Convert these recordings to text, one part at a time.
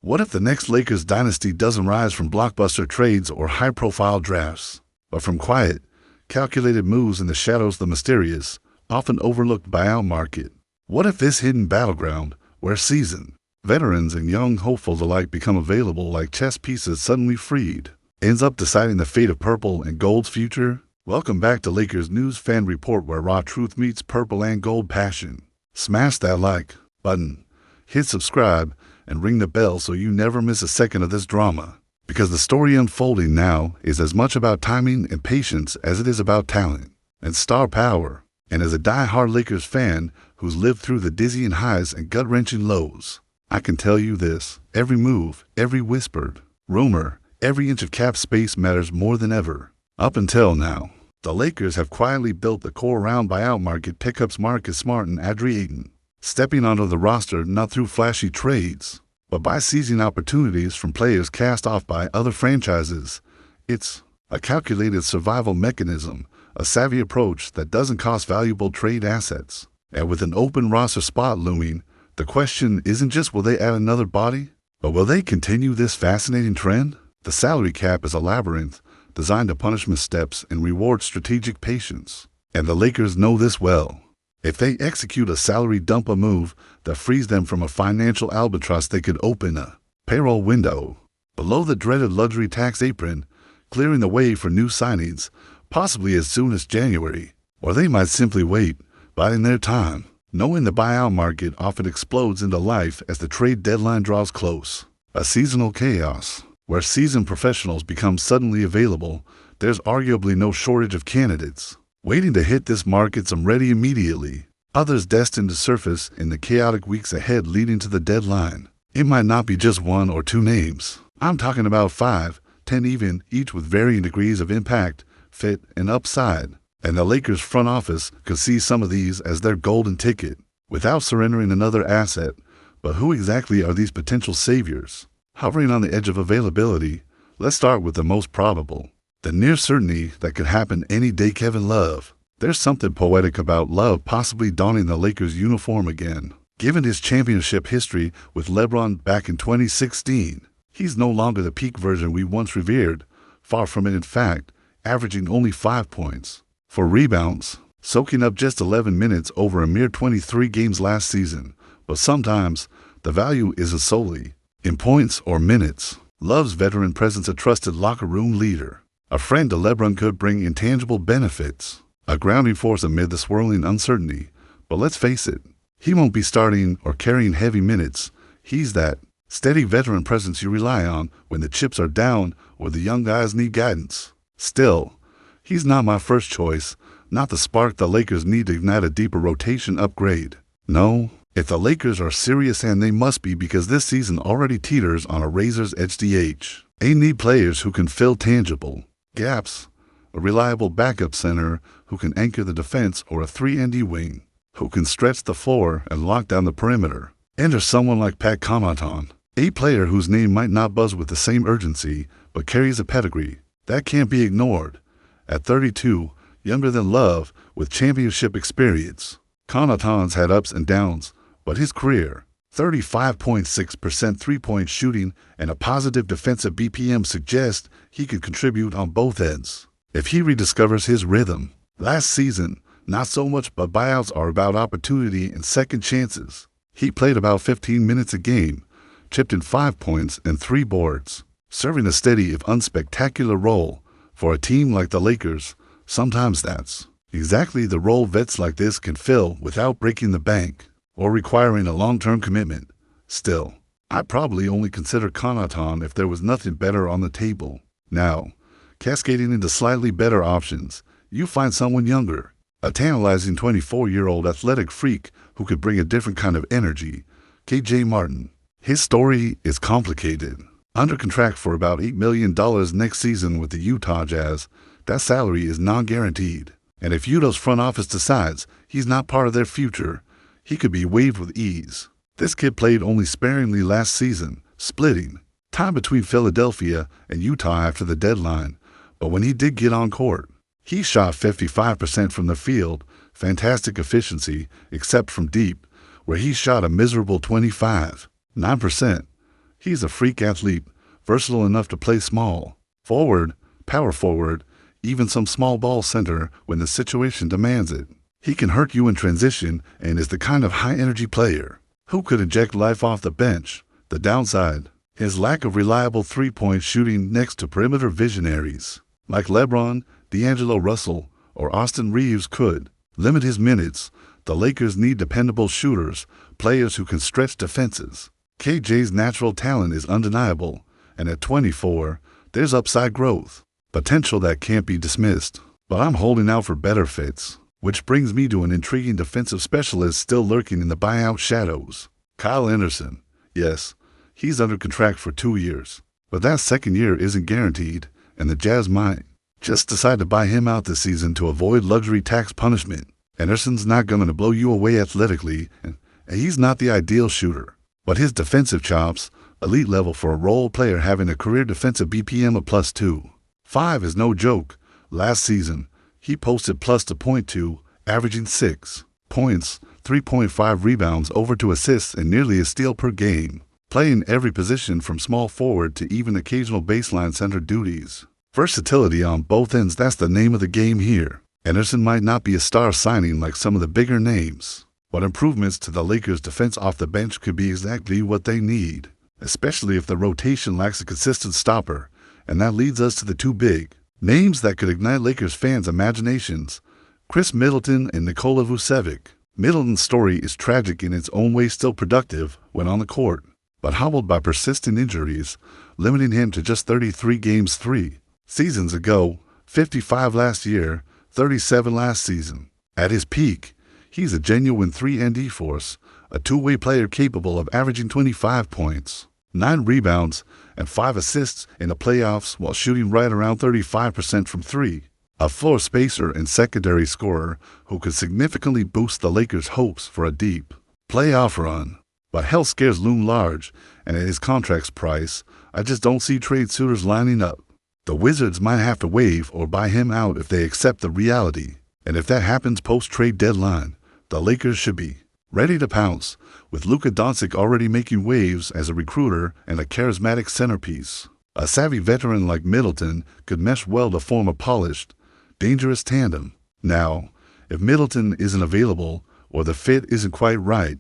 What if the next Lakers dynasty doesn't rise from blockbuster trades or high-profile drafts, but from quiet, calculated moves in the shadows of the mysterious, often overlooked buyout market? What if this hidden battleground, where seasoned veterans and young hopefuls alike become available like chess pieces suddenly freed, ends up deciding the fate of purple and gold's future? Welcome back to Lakers News Fan Report, where raw truth meets purple and gold passion. Smash that like button, hit subscribe, and ring the bell so you never miss a second of this drama. Because the story unfolding now is as much about timing and patience as it is about talent and star power. And as a die-hard Lakers fan who's lived through the dizzying highs and gut-wrenching lows, I can tell you this: every move, every whispered rumor, every inch of cap space matters more than ever. Up until now, the Lakers have quietly built the core around buyout market pickups Marcus Smart and Adri Ayton, stepping onto the roster not through flashy trades, but by seizing opportunities from players cast off by other franchises. It's a calculated survival mechanism, a savvy approach that doesn't cost valuable trade assets. And with an open roster spot looming, the question isn't just will they add another body, but will they continue this fascinating trend? The salary cap is a labyrinth designed to punish missteps and reward strategic patience. And the Lakers know this well. If they execute a salary dump move that frees them from a financial albatross, they could open a payroll window below the dreaded luxury tax apron, clearing the way for new signings, possibly as soon as January. Or they might simply wait, biding their time, knowing the buyout market often explodes into life as the trade deadline draws close. A seasonal chaos, where seasoned professionals become suddenly available. There's arguably no shortage of candidates waiting to hit this market, some ready immediately, others destined to surface in the chaotic weeks ahead leading to the deadline. It might not be just one or two names. I'm talking about 5, 10 even, each with varying degrees of impact, fit, and upside. And the Lakers front office could see some of these as their golden ticket, without surrendering another asset. But who exactly are these potential saviors? Hovering on the edge of availability, let's start with the most probable. The near certainty that could happen any day: Kevin Love. There's something poetic about Love possibly donning the Lakers uniform again. Given his championship history with LeBron back in 2016, he's no longer the peak version we once revered. Far from it, in fact, averaging only 5 points, 4 rebounds, soaking up just 11 minutes over a mere 23 games last season. But sometimes the value isn't solely in points or minutes. Love's veteran presence, a trusted locker room leader, a friend to LeBron, could bring intangible benefits, a grounding force amid the swirling uncertainty. But let's face it, he won't be starting or carrying heavy minutes. He's that steady veteran presence you rely on when the chips are down or the young guys need guidance. Still, he's not my first choice, not the spark the Lakers need to ignite a deeper rotation upgrade. No, if the Lakers are serious, and they must be because this season already teeters on a razor's edge, they need players who can fill tangible gaps, a reliable backup center who can anchor the defense, or a 3-and-D wing who can stretch the floor and lock down the perimeter. Enter someone like Pat Connaughton, a player whose name might not buzz with the same urgency, but carries a pedigree that can't be ignored. At 32, younger than Love, with championship experience, Connaughton's had ups and downs, but his career, 35.6% three-point shooting and a positive defensive BPM, suggests he could contribute on both ends if he rediscovers his rhythm. Last season, not so much, but buyouts are about opportunity and second chances. He played about 15 minutes a game, chipped in 5 points and 3 boards, serving a steady if unspectacular role. For a team like the Lakers, sometimes that's exactly the role vets like this can fill without breaking the bank or requiring a long-term commitment. Still, I'd probably only consider Connaughton if there was nothing better on the table. Now, cascading into slightly better options, you find someone younger, a tantalizing 24-year-old athletic freak who could bring a different kind of energy: KJ Martin. His story is complicated. Under contract for about $8 million next season with the Utah Jazz, that salary is non-guaranteed. And if Utah's front office decides he's not part of their future, he could be waived with ease. This kid played only sparingly last season, splitting time between Philadelphia and Utah after the deadline. But when he did get on court, he shot 55% from the field, fantastic efficiency, except from deep, where he shot a miserable 25.9%. He's a freak athlete, versatile enough to play small, forward, power forward, even some small ball center when the situation demands it. He can hurt you in transition and is the kind of high-energy player who could inject life off the bench. The downside, his lack of reliable three-point shooting next to perimeter visionaries like LeBron, D'Angelo Russell, or Austin Reeves could limit his minutes. The Lakers need dependable shooters, players who can stretch defenses. KJ's natural talent is undeniable, and at 24, there's upside growth, potential that can't be dismissed. But I'm holding out for better fits, which brings me to an intriguing defensive specialist still lurking in the buyout shadows. Kyle Anderson. Yes, he's under contract for 2 years, but that second year isn't guaranteed, and the Jazz might just decide to buy him out this season to avoid luxury tax punishment. Anderson's not going to blow you away athletically, and he's not the ideal shooter. But his defensive chops, elite level for a role player having a career defensive BPM of +2.5 is no joke. Last season, he posted +2.2, averaging 6 points, 3.5 rebounds, over 2 assists, and nearly a steal per game, playing every position from small forward to even occasional baseline center duties. Versatility on both ends, that's the name of the game here. Anderson might not be a star signing like some of the bigger names, but improvements to the Lakers' defense off the bench could be exactly what they need, especially if the rotation lacks a consistent stopper. And that leads us to the two big names that could ignite Lakers fans' imaginations: Chris Middleton and Nikola Vucevic. Middleton's story is tragic in its own way, still productive when on the court, but hobbled by persistent injuries, limiting him to just 33 games 3 seasons ago, 55 last year, 37 last season. At his peak, he's a genuine 3-and-D force, a two-way player capable of averaging 25 points, 9 rebounds, and 5 assists in the playoffs while shooting right around 35% from 3. A floor spacer and secondary scorer who could significantly boost the Lakers' hopes for a deep playoff run. But health scares loom large, and at his contract's price, I just don't see trade suitors lining up. The Wizards might have to waive or buy him out if they accept the reality. And if that happens post-trade deadline, the Lakers should be ready to pounce, with Luka Doncic already making waves as a recruiter and a charismatic centerpiece. A savvy veteran like Middleton could mesh well to form a polished, dangerous tandem. Now, if Middleton isn't available or the fit isn't quite right,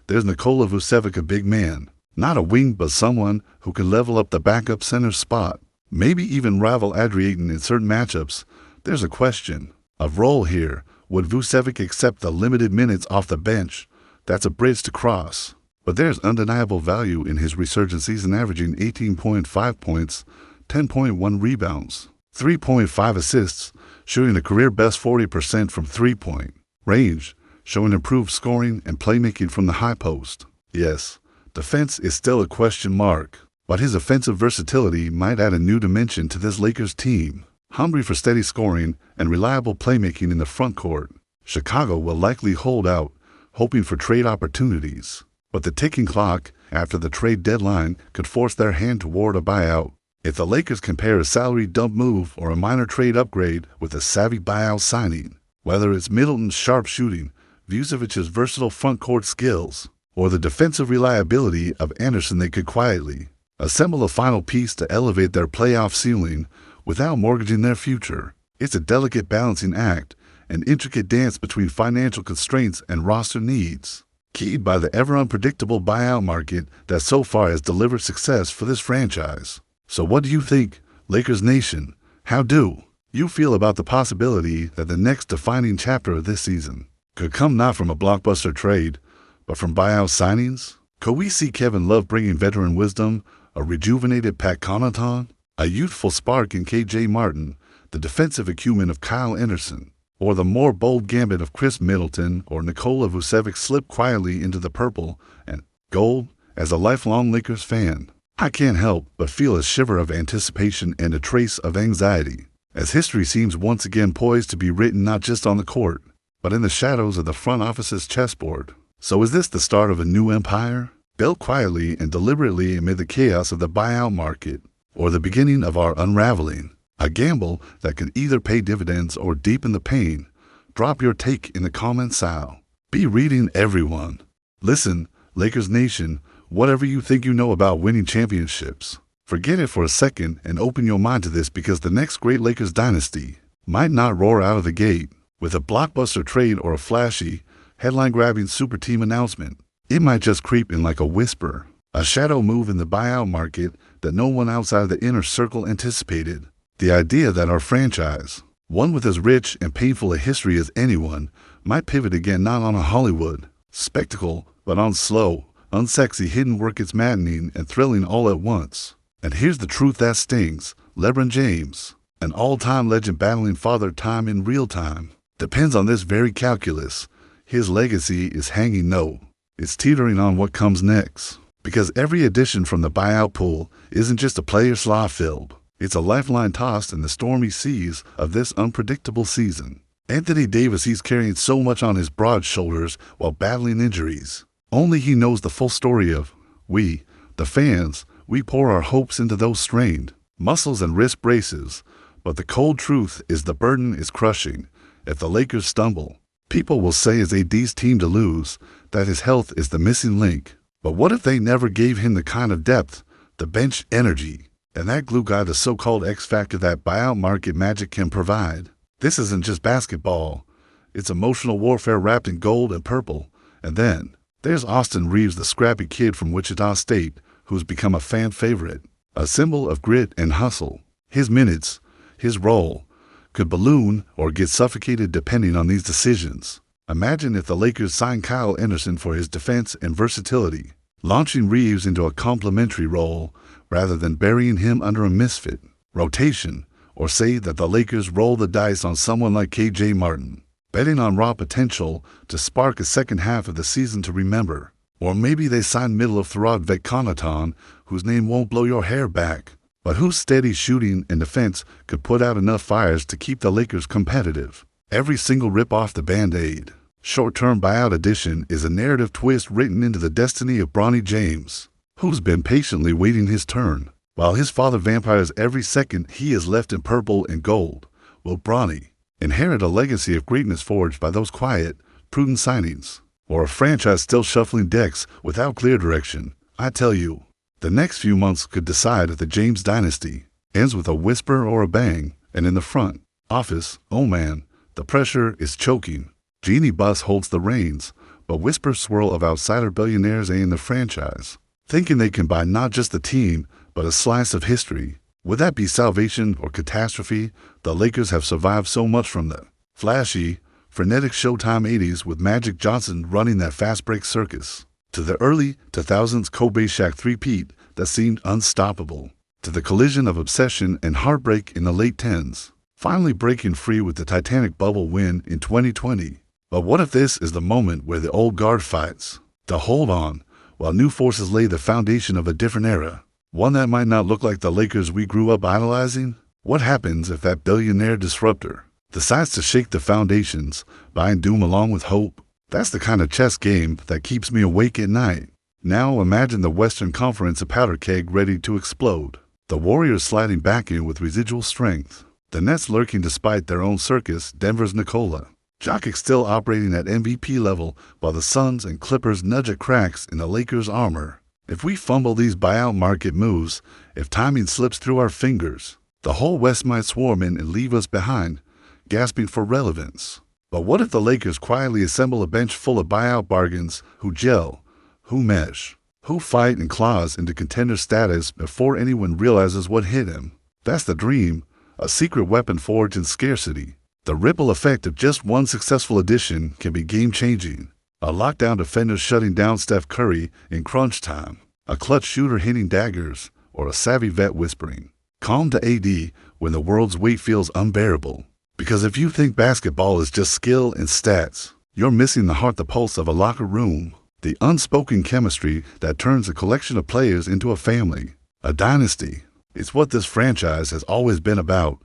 there's Nikola Vucevic, a big man, not a wing but someone who can level up the backup center spot, maybe even rival Adrian in certain matchups. There's a question of role here. Would Vucevic accept the limited minutes off the bench? That's a bridge to cross. But there's undeniable value in his resurgent season, averaging 18.5 points, 10.1 rebounds, 3.5 assists, shooting a career-best 40% from three-point range, showing improved scoring and playmaking from the high post. Yes, defense is still a question mark, but his offensive versatility might add a new dimension to this Lakers team, hungry for steady scoring and reliable playmaking in the front court. Chicago will likely hold out, hoping for trade opportunities, but the ticking clock after the trade deadline could force their hand toward a buyout. If the Lakers can pair a salary dump move or a minor trade upgrade with a savvy buyout signing, whether it's Middleton's sharp shooting, Vucevic's versatile front court skills, or the defensive reliability of Anderson, they could quietly assemble a final piece to elevate their playoff ceiling without mortgaging their future. It's a delicate balancing act, an intricate dance between financial constraints and roster needs, keyed by the ever-unpredictable buyout market that so far has delivered success for this franchise. So what do you think, Lakers Nation? How do you feel about the possibility that the next defining chapter of this season could come not from a blockbuster trade, but from buyout signings? Could we see Kevin Love bringing veteran wisdom, a rejuvenated Pat Connaughton, a youthful spark in KJ Martin, the defensive acumen of Kyle Anderson, or the more bold gambit of Chris Middleton or Nikola Vucevic slip quietly into the purple and gold? As a lifelong Lakers fan, I can't help but feel a shiver of anticipation and a trace of anxiety, as history seems once again poised to be written not just on the court, but in the shadows of the front office's chessboard. So is this the start of a new empire, built quietly and deliberately amid the chaos of the buyout market, or the beginning of our unraveling? A gamble that can either pay dividends or deepen the pain. Drop your take in the comments, Sal. Be reading, everyone. Listen, Lakers Nation, whatever you think you know about winning championships, forget it for a second and open your mind to this, because the next great Lakers dynasty might not roar out of the gate with a blockbuster trade or a flashy, headline-grabbing super team announcement. It might just creep in like a whisper, a shadow move in the buyout market that no one outside the inner circle anticipated. The idea that our franchise, one with as rich and painful a history as anyone, might pivot again, not on a Hollywood spectacle, but on slow, unsexy hidden work. It's maddening and thrilling all at once. And here's the truth that stings. LeBron James, an all-time legend battling Father Time in real time, depends on this very calculus. His legacy is hanging it's teetering on what comes next. Because every addition from the buyout pool isn't just a player slot filled. It's a lifeline tossed in the stormy seas of this unpredictable season. Anthony Davis, he's carrying so much on his broad shoulders while battling injuries. Only he knows the full story of we, the fans. We pour our hopes into those strained muscles and wrist braces. But the cold truth is the burden is crushing. If the Lakers stumble, people will say it's AD's team to lose, that his health is the missing link. But what if they never gave him the kind of depth, the bench energy, and that glue guy, the so-called X factor that buyout market magic can provide? This isn't just basketball. It's emotional warfare wrapped in gold and purple. And then there's Austin Reeves, the scrappy kid from Wichita State, who's become a fan favorite, a symbol of grit and hustle. His minutes, his role, could balloon or get suffocated depending on these decisions. Imagine if the Lakers signed Kyle Anderson for his defense and versatility, launching Reeves into a complementary role rather than burying him under a misfit rotation, or say that the Lakers roll the dice on someone like KJ Martin, betting on raw potential to spark a second half of the season to remember. Or maybe they sign middle-of-the-road vet Connaughton, whose name won't blow your hair back, but whose steady shooting and defense could put out enough fires to keep the Lakers competitive. Every single rip off the Band-Aid short-term buyout addition is a narrative twist written into the destiny of Bronny James, who's been patiently waiting his turn. While his father vampires every second he is left in purple and gold, will Bronny inherit a legacy of greatness forged by those quiet, prudent signings, or a franchise still shuffling decks without clear direction? I tell you, the next few months could decide if the James dynasty ends with a whisper or a bang. And in the front office, oh man, the pressure is choking. Jeannie Buss holds the reins, but whispers swirl of outsider billionaires in the franchise, thinking they can buy not just the team, but a slice of history. Would that be salvation or catastrophe? The Lakers have survived so much from the flashy, frenetic Showtime 80s with Magic Johnson running that fast break circus, to the early 2000s Kobe Shaq three-peat that seemed unstoppable, to the collision of obsession and heartbreak in the late 10s, finally breaking free with the Titanic bubble win in 2020. But what if this is the moment where the old guard fights to hold on while new forces lay the foundation of a different era, one that might not look like the Lakers we grew up idolizing? What happens if that billionaire disruptor decides to shake the foundations, buying doom along with hope? That's the kind of chess game that keeps me awake at night. Now imagine the Western Conference a powder keg ready to explode. The Warriors sliding back in with residual strength. The Nets lurking despite their own circus, Denver's Nikola Jokic still operating at MVP level, while the Suns and Clippers nudge at cracks in the Lakers' armor. If we fumble these buyout market moves, if timing slips through our fingers, the whole West might swarm in and leave us behind, gasping for relevance. But what if the Lakers quietly assemble a bench full of buyout bargains who gel, who mesh, who fight and claws into contender status before anyone realizes what hit him? That's the dream, a secret weapon forged in scarcity. The ripple effect of just one successful addition can be game-changing. A lockdown defender shutting down Steph Curry in crunch time, a clutch shooter hitting daggers, or a savvy vet whispering, "Calm to AD," when the world's weight feels unbearable. Because if you think basketball is just skill and stats, you're missing the heart, the pulse of a locker room, the unspoken chemistry that turns a collection of players into a family, a dynasty. It's what this franchise has always been about.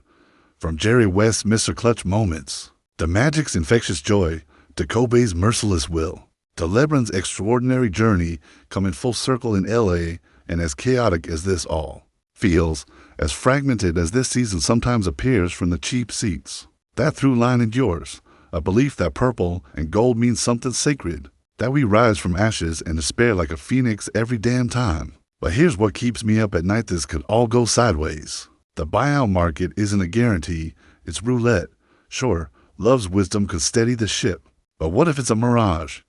From Jerry West's Mr. Clutch moments, to Magic's infectious joy, to Kobe's merciless will, to LeBron's extraordinary journey coming full circle in LA, and as chaotic as this all feels, as fragmented as this season sometimes appears from the cheap seats, that through line endures, a belief that purple and gold means something sacred, that we rise from ashes and despair like a phoenix every damn time. But here's what keeps me up at night: this could all go sideways. The buyout market isn't a guarantee, it's roulette. Sure, love's wisdom could steady the ship. But what if it's a mirage?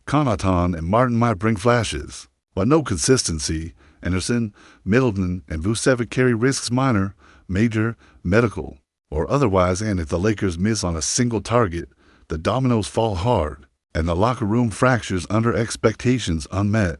Connaughton and Martin might bring flashes, but no consistency. Anderson, Middleton, and Vucevic carry risks minor, major, medical, or otherwise, and if the Lakers miss on a single target, the dominoes fall hard, and the locker room fractures under expectations unmet.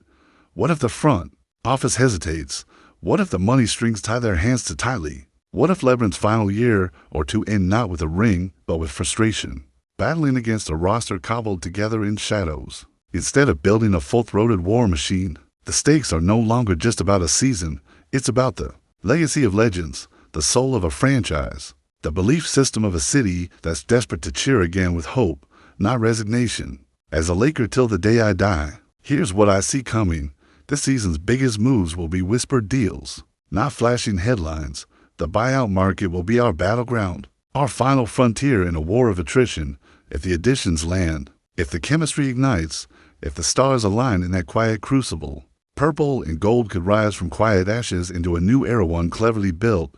What if the front office hesitates? What if the money strings tie their hands too tightly? What if LeBron's final year or two end not with a ring, but with frustration, battling against a roster cobbled together in shadows? Instead of building a full-throated war machine, the stakes are no longer just about a season, it's about the legacy of legends, the soul of a franchise, the belief system of a city that's desperate to cheer again with hope, not resignation. As a Laker till the day I die, here's what I see coming. This season's biggest moves will be whispered deals, not flashing headlines. The buyout market will be our battleground, our final frontier in a war of attrition. If the additions land, if the chemistry ignites, if the stars align in that quiet crucible, purple and gold could rise from quiet ashes into a new era, one cleverly built,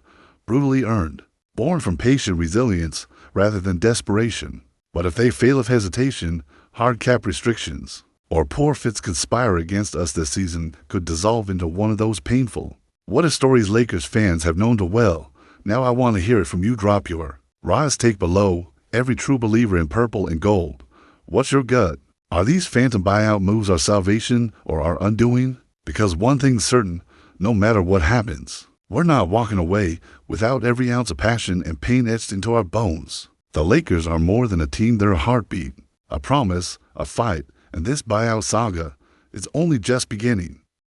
brutally earned, born from patient resilience rather than desperation. But if they fail of hesitation, hard cap restrictions, or poor fits conspire against us, this season could dissolve into one of those painful what if stories Lakers fans have known too well. Now I want to hear it from you. Drop your raw take below. Every true believer in purple and gold, what's your gut? Are these phantom buyout moves our salvation or our undoing? Because one thing's certain, no matter what happens, we're not walking away without every ounce of passion and pain etched into our bones. The Lakers are more than a team, they're a heartbeat, a promise, a fight, and this buyout saga is only just beginning.